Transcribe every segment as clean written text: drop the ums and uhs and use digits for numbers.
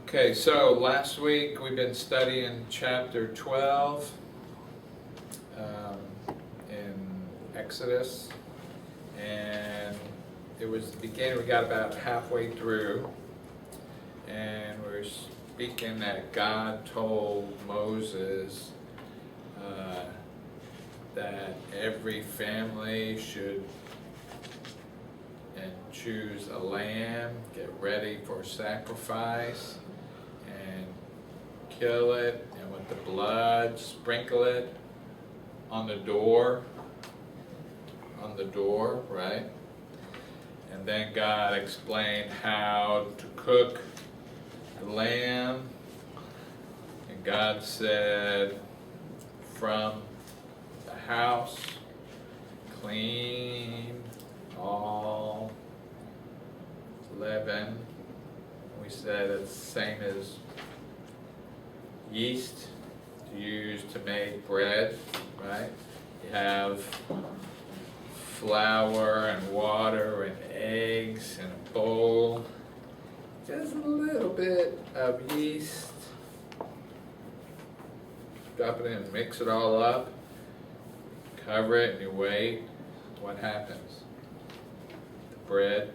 Okay, so last week we've been studying chapter 12 in Exodus, and it was the beginning. We got about halfway through, and we're speaking that God told Moses that every family should choose a lamb, get ready for sacrifice, and kill it, and with the blood, sprinkle it on the door, right? And then God explained how to cook the lamb, and God said, from the house, clean all leaven. We said it's the same as yeast to use to make bread, right? You have flour and water and eggs in a bowl, just a little bit of yeast. Drop it in, mix it all up, cover it, and you wait. What happens? The bread.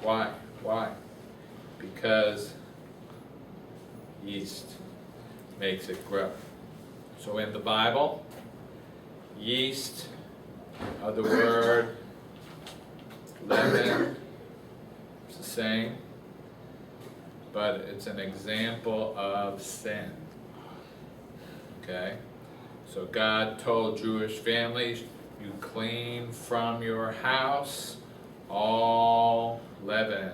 Why? Why? Because yeast makes it grow. So in the Bible, yeast, other word, leaven, it's the same, but it's an example of sin. Okay? So God told Jewish families, you clean from your house all leaven.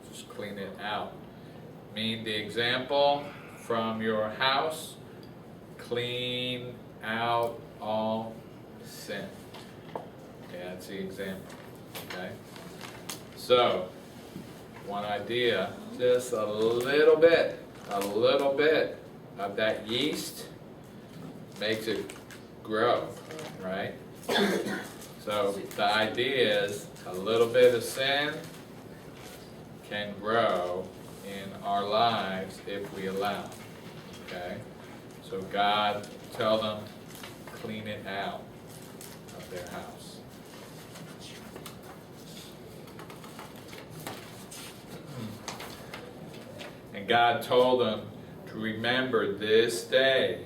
Just clean it out. Mean the example, from your house, clean out all sin. Okay, that's the example. Okay? So, one idea, just a little bit of that yeast makes it grow, right? So the idea is a little bit of sin can grow in our lives if we allow. Okay? So God tell them, clean it out of their house. And God told them to remember this day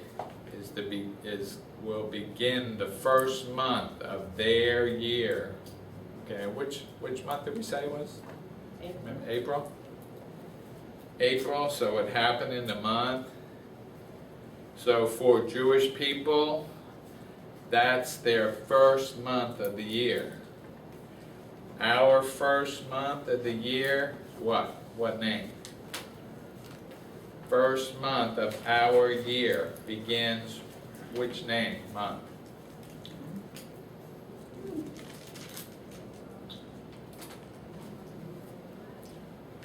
will begin the first month of their year. Okay, which month did we say it was? April. April, so it happened in the month. So for Jewish people, that's their first month of the year. Our first month of the year, what? What name? First month of our year begins which name, month?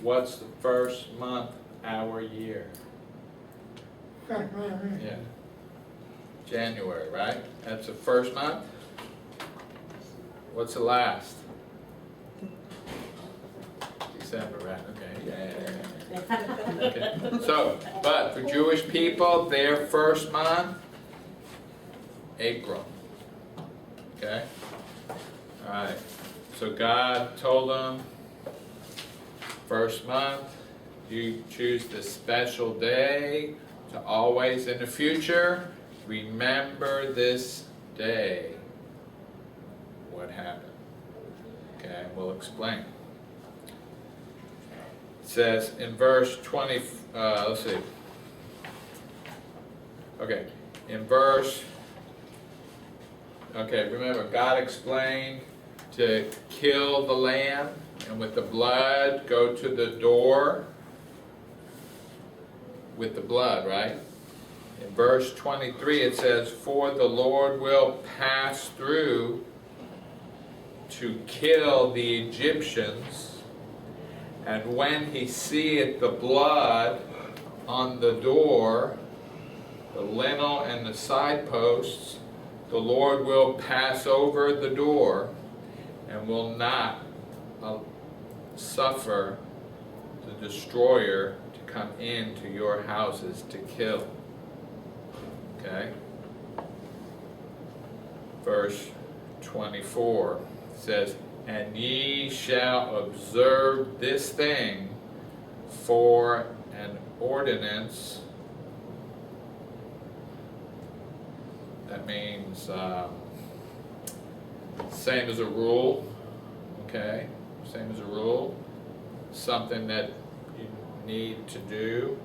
What's the first month, our year? Yeah. January, right? That's the first month. What's the last? December, right? Okay. Yeah. Okay. So, but for Jewish people, their first month, April. Okay? Alright. So God told them, first month, you choose the special day to always in the future remember this day. What happened? Okay, we'll explain. It says in verse 20, let's see. Okay, in verse, remember God explained to kill the lamb and with the blood go to the door with the blood, right? In verse 23 it says, for the Lord will pass through to kill the Egyptians, and when he seeth the blood on the door, the lintel and the side posts, the Lord will pass over the door and will not suffer the destroyer to come into your houses to kill. Okay? Verse 24 says, and ye shall observe this thing for an ordinance. That means same as a rule, okay? Same as a rule, something that you need to do,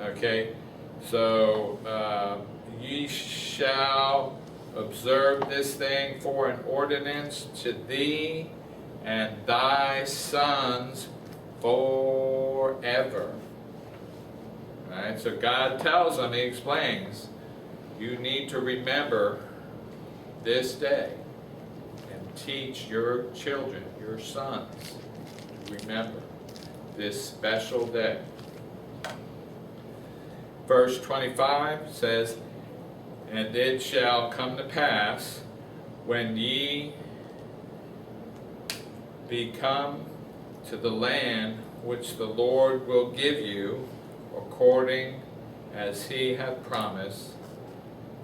okay? So ye shall observe this thing for an ordinance to thee and thy sons forever. All right, so God tells them, He explains, you need to remember this day and teach your children, your sons, to remember this special day. Verse 25 says, and it shall come to pass when ye be come to the land which the Lord will give you, according as He hath promised,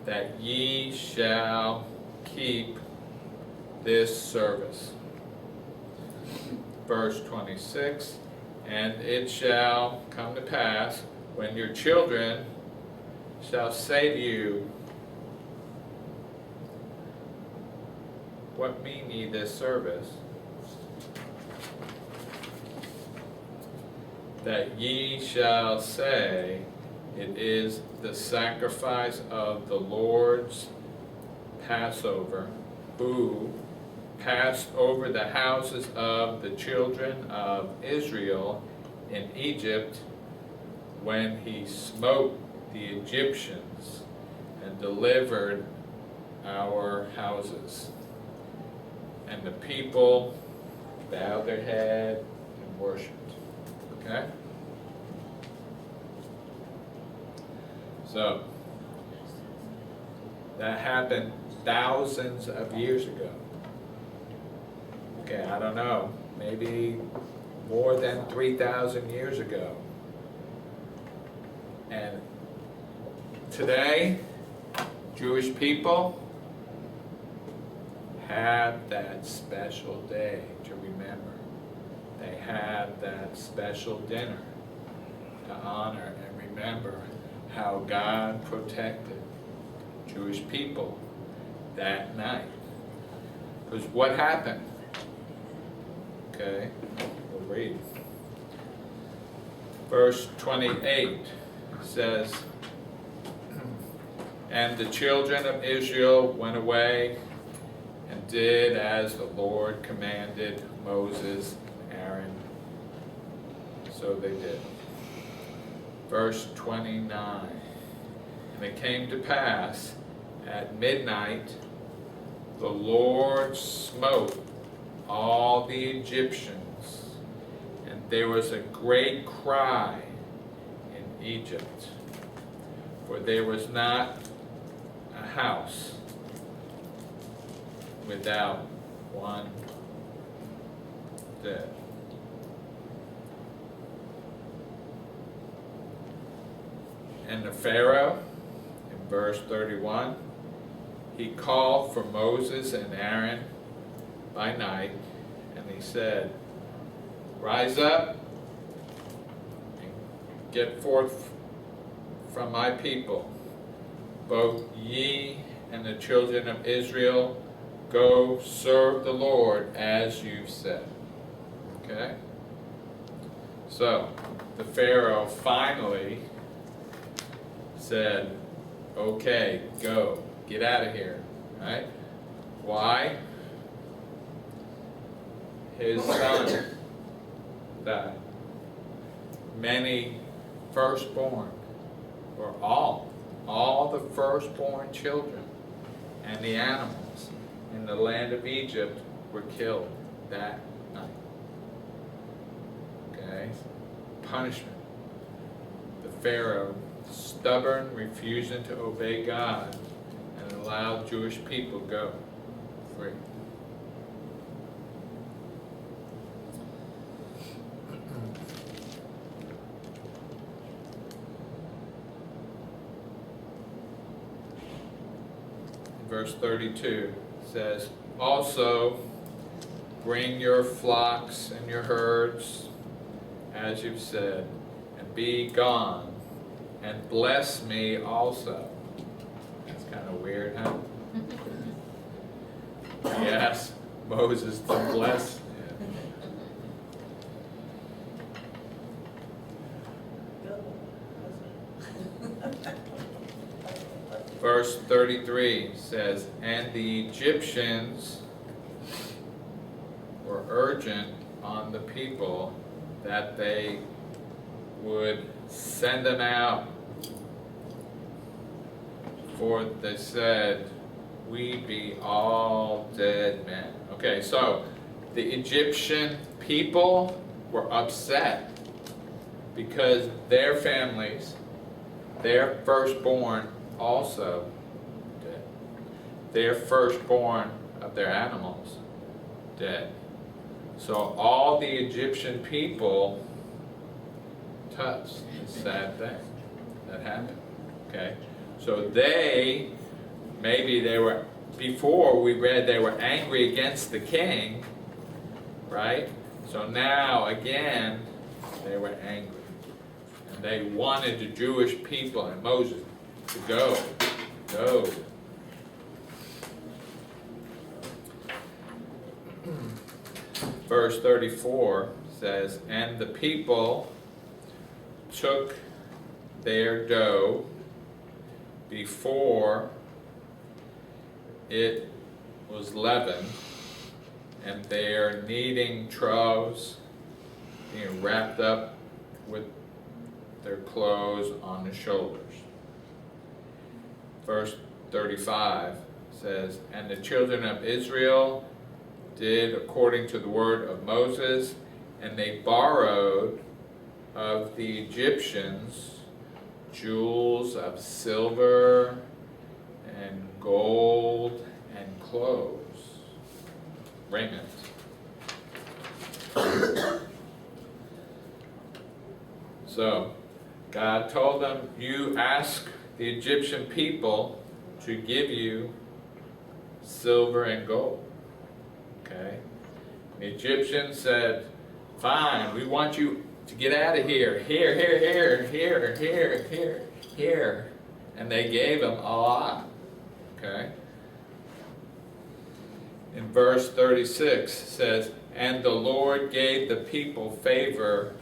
that ye shall keep this service. Verse 26, and it shall come to pass when your children shall say to you, what mean ye this service? That ye shall say, it is the sacrifice of the Lord's Passover, who passed over the houses of the children of Israel in Egypt, when He smote the Egyptians and delivered our houses. And the people bowed their head and worshipped. Okay? So, that happened thousands of years ago. Okay, I don't know, maybe more than 3,000 years ago. And today, Jewish people have that special day to remember. They have that special dinner to honor and remember how God protected Jewish people that night. Because what happened? Okay, we'll read. Verse 28 says, and the children of Israel went away and did as the Lord commanded Moses and Aaron. So they did. Verse 29, and it came to pass at midnight, the Lord smote all the Egyptians, and there was a great cry in Egypt, for there was not a house without one dead. And the Pharaoh, in verse 31, he called for Moses and Aaron by night, and he said, rise up and get forth from my people, both ye and the children of Israel, go serve the Lord as you've said. Okay? So, the Pharaoh finally said, okay, go, get out of here, right? Why? His son died. Many firstborn, or all the firstborn children and the animals in the land of Egypt were killed that night. Okay? Punishment. The Pharaoh, stubborn, refusing to obey God, and allowed Jewish people go free. verse 32 says, also bring your flocks and your herds, as you've said, and be gone, and bless me also. That's kind of weird, huh? He asked Moses to bless him. Verse 33 says, and the Egyptians were urgent on the people that they would send them out, for they said, we be all dead men. Okay, so the Egyptian people were upset because their families, their firstborn also dead. Their firstborn of their animals dead. So all the Egyptian people touched this sad thing that happened. Okay? So maybe they were, before we read they were angry against the king, right? So now again they were angry. And they wanted the Jewish people and Moses to go. Verse 34 says, and the people took their dough before it was leavened, and their kneading troughs being wrapped up with their clothes on the shoulders. Verse 35 says, and the children of Israel did according to the word of Moses, and they borrowed of the Egyptians jewels of silver and gold and clothes, raiment. So God told them, you ask the Egyptian people to give you silver and gold. Okay? The Egyptians said, fine, we want you to get out of here. Here. And they gave them a lot. Okay? In verse 36 says, and the Lord gave the people favor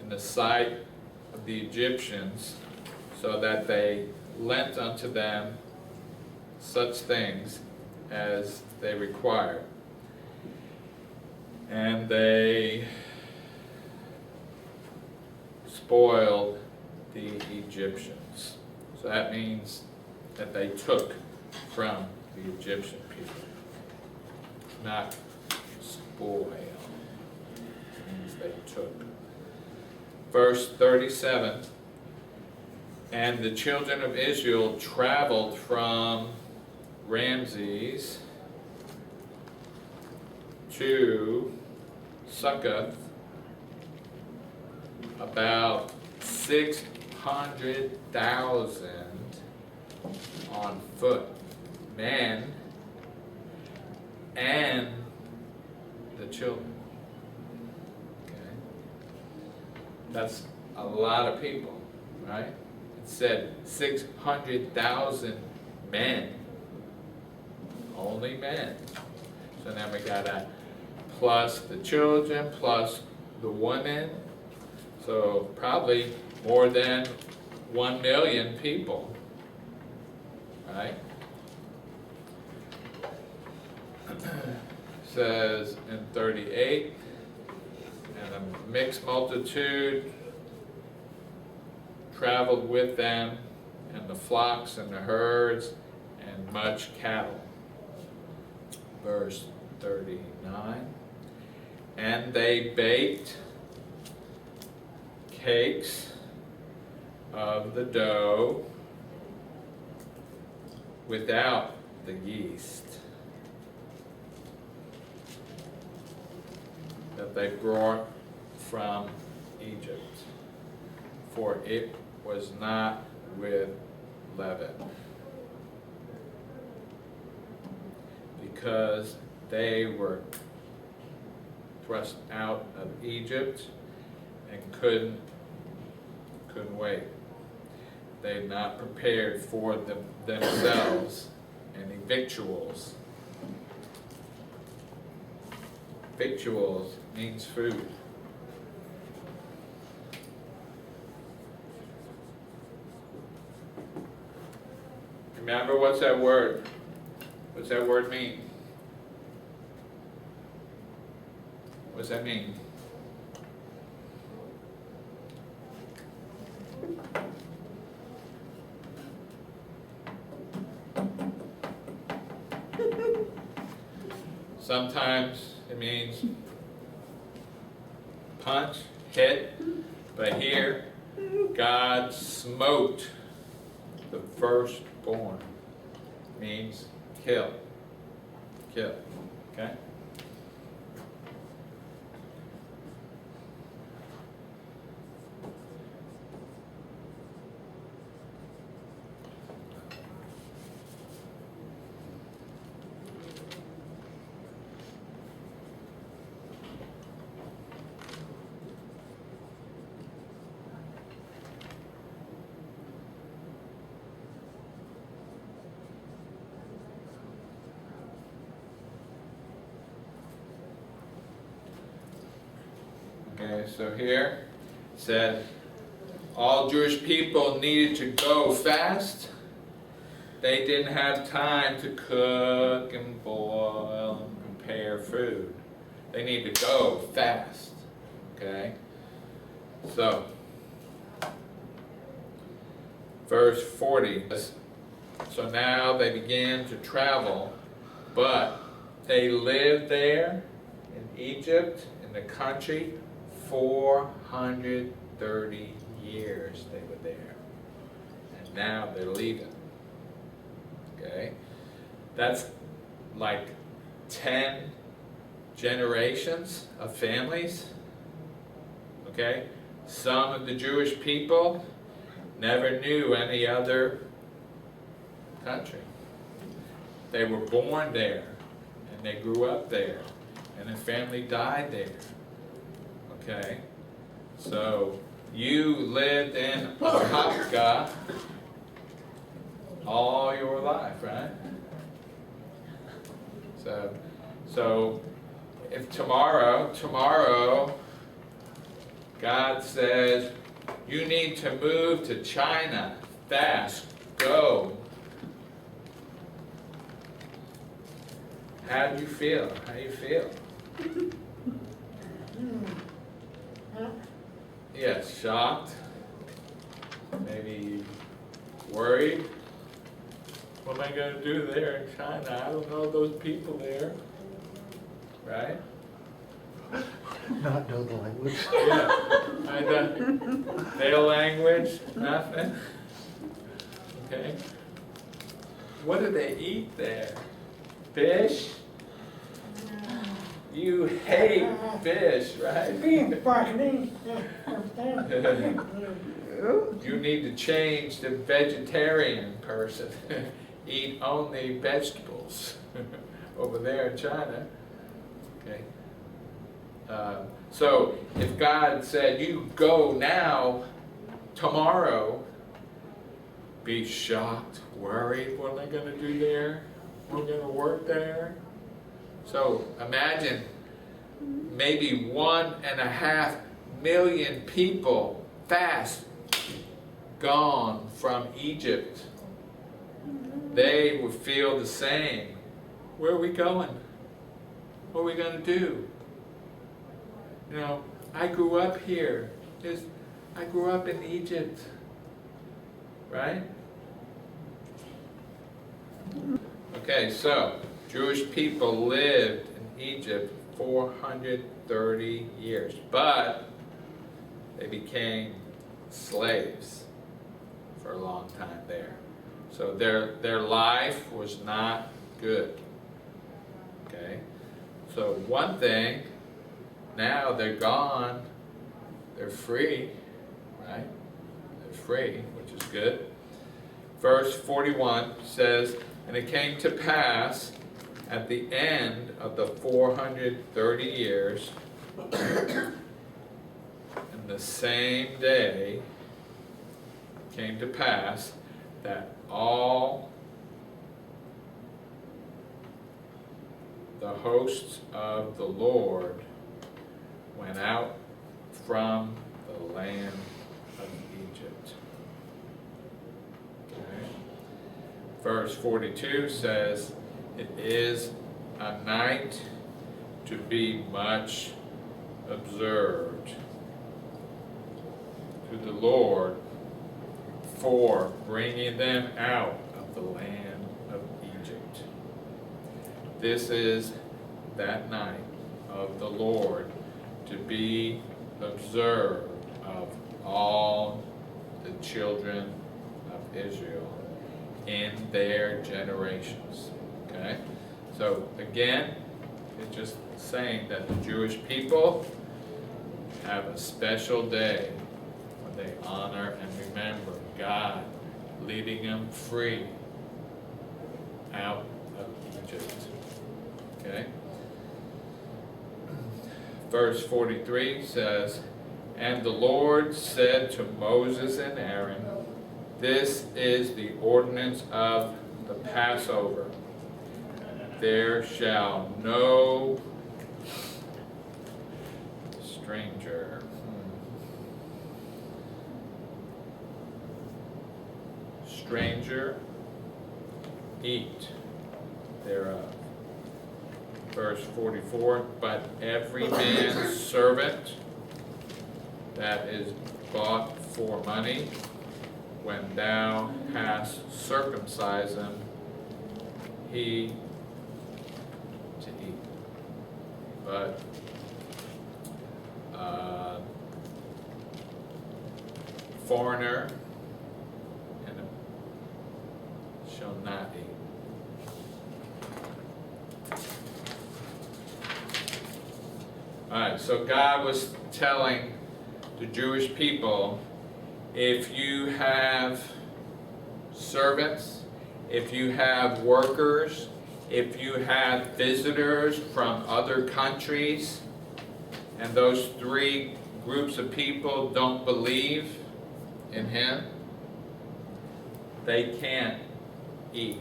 in the sight of the Egyptians, so that they lent unto them such things as they required. And they spoiled the Egyptians. So that means that they took from the Egyptian people, not spoil. It means they took. Verse 37, and the children of Israel traveled from Ramses to Succoth, about 600,000 on foot, men and the children. Okay, that's a lot of people, right? It said 600,000 men, only men. So now we got that, plus the children, plus the women. So probably more than 1 million people, right? Says in 38, and a mixed multitude traveled with them, and the flocks and the herds, and much cattle. Verse 39, and they baked cakes of the dough without the yeast that they brought from Egypt, for it was not with leaven. because they were thrust out of Egypt and couldn't wait. They had not prepared for themselves any victuals. Victuals means food. Remember, what's that word? What's that word mean? What's that mean? Sometimes it means punch, hit, but here God smote the firstborn. Means kill. Kill. Okay? Okay, so here it said all Jewish people needed to go fast. They didn't have time to cook and boil and prepare food. They need to go fast. Okay? So, verse 40. So now they began to travel, but they lived there in Egypt, in the country, 430 years they were there. And now they're leaving. Okay? That's like 10 generations of families. Okay? Some of the Jewish people never knew any other country. They were born there, and they grew up there, and their family died there. Okay, so you lived in Alaska all your life, right? So if tomorrow, God says, you need to move to China, fast, go. How do you feel? How do you feel? Yes, shocked, maybe worried. What am I going to do there in China? I don't know those people there, right? Not know the language. Yeah, I don't. Their language, nothing. Okay. What do they eat there? Fish? You hate fish, right? You need to change to vegetarian person. Eat only vegetables over there in China. Okay. So if God said, you go now, tomorrow, be shocked, worried, what am I going to do there? Am I going to work there? So imagine maybe 1.5 million people fast gone from Egypt. They would feel the same. Where are we going? What are we going to do? You know, I grew up here. I grew up in Egypt. Right? Okay, so Jewish people lived in Egypt 430 years, but they became slaves for a long time there. So their life was not good. Okay? So one thing, now they're gone, they're free, right? They're free, which is good. Verse 41 says, and it came to pass, At the end of the 430 years, in the same day came to pass that all the hosts of the Lord went out from the land of Egypt. Okay. Verse 42 says, it is a night to be much observed to the Lord for bringing them out of the land of Egypt. This is that night of the Lord to be observed of all the children of Israel in their generations. Okay? So again, it's just saying that the Jewish people have a special day when they honor and remember God leading them free out of Egypt. Okay? Verse 43 says, and the Lord said to Moses and Aaron, this is the ordinance of the Passover. There shall no stranger eat thereof. Verse 44, but every man's servant that is bought for money, when thou hast circumcised him, he to eat. But foreigner and shall not eat. Alright, so God was telling the Jewish people, if you have servants, if you have workers, if you have visitors from other countries, and those three groups of people don't believe in Him, they can't eat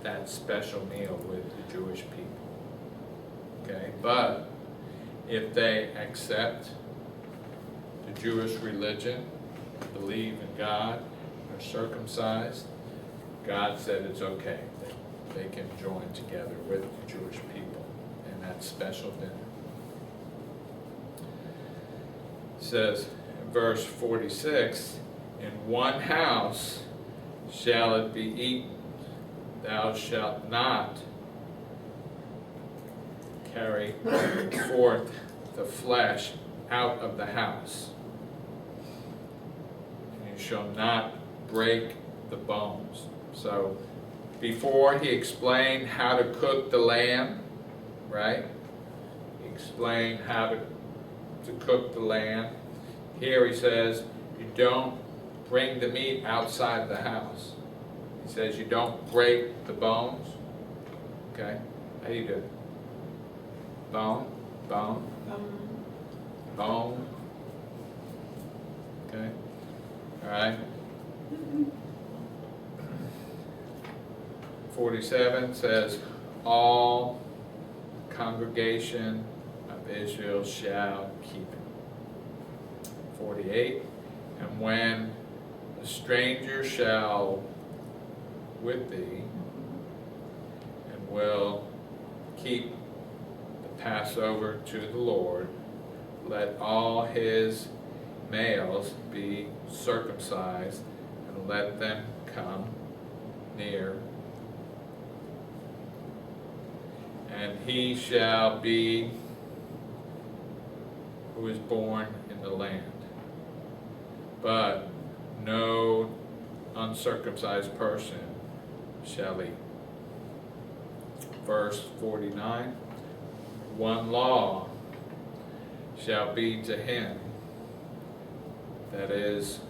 that special meal with the Jewish people. Okay, but if they accept the Jewish religion, believe in God, are circumcised, God said it's okay. They can join together with the Jewish people in that special dinner. It says in verse 46, in one house shall it be eaten. Thou shalt not carry forth the flesh out of the house. And you shall not break the bones. So before he explained how to cook the lamb, right? He explained how to cook the lamb. Here he says, you don't bring the meat outside the house. He says you don't break the bones. Okay? How do you do it? Bone, bone, bone. Okay? Alright? 47 says, all congregation of Israel shall keep it. 48, and when a stranger shall with thee, and will keep the Passover to the Lord, let all his males be circumcised, and let them come near. And he shall be who is born in the land. But no uncircumcised person shall eat. Verse 49, one law shall be to him that is,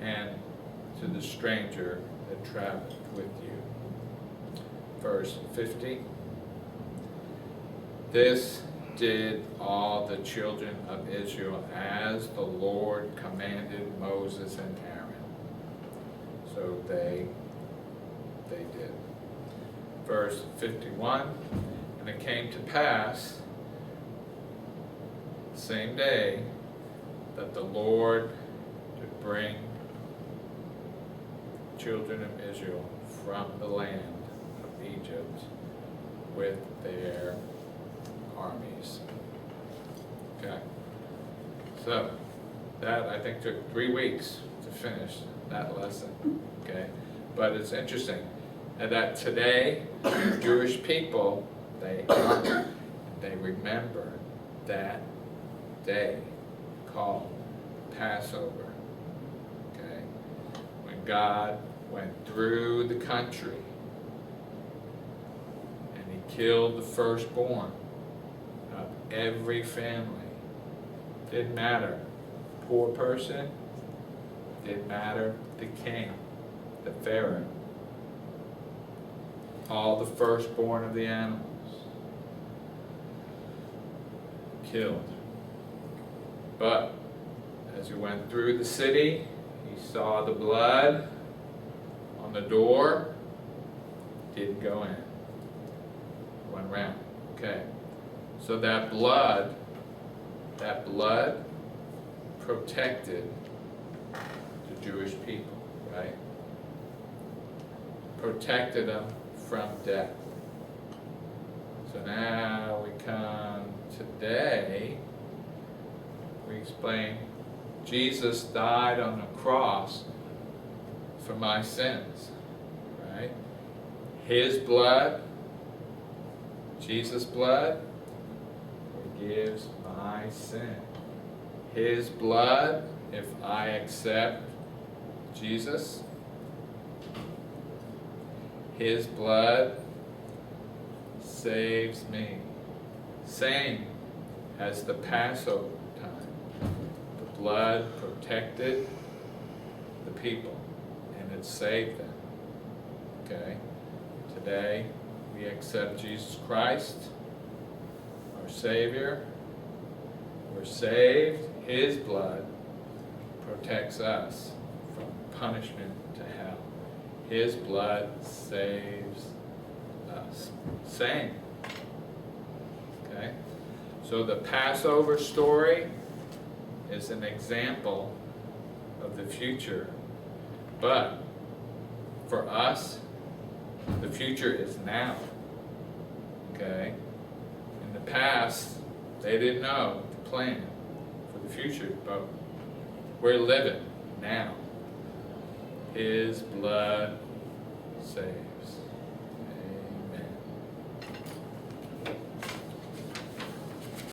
and to the stranger that traveleth with you. verse 50. This did all the children of Israel as the Lord commanded Moses and Aaron. So they did. Verse 51, and it came to pass the same day that the Lord did bring children of Israel from the land of Egypt with their armies. Okay, so that I think took 3 weeks to finish that lesson. Okay, but it's interesting that today Jewish people, they remember that day called Passover. Okay, when God went through the country and he killed the firstborn of every family. Didn't matter, poor person, didn't matter, the king, the Pharaoh. All the firstborn of the animals killed. But as he went through the city, he saw the blood on the door, didn't go in. Went round. Okay. So that blood protected the Jewish people, right? Protected them from death. So now we come today, we explain Jesus died on the cross for my sins, right? His blood, Jesus' blood, forgives my sin. His blood, if I accept Jesus, his blood saves me. Same as the Passover time. The blood protected the people and it saved them. Okay? Today we accept Jesus Christ, our Savior. We're saved. His blood protects us from punishment to hell. His blood saves us. Same. Okay? So the Passover story is an example of the future. But for us, the future is now. Okay? In the past, they didn't know the plan for the future, but we're living now. His blood saves.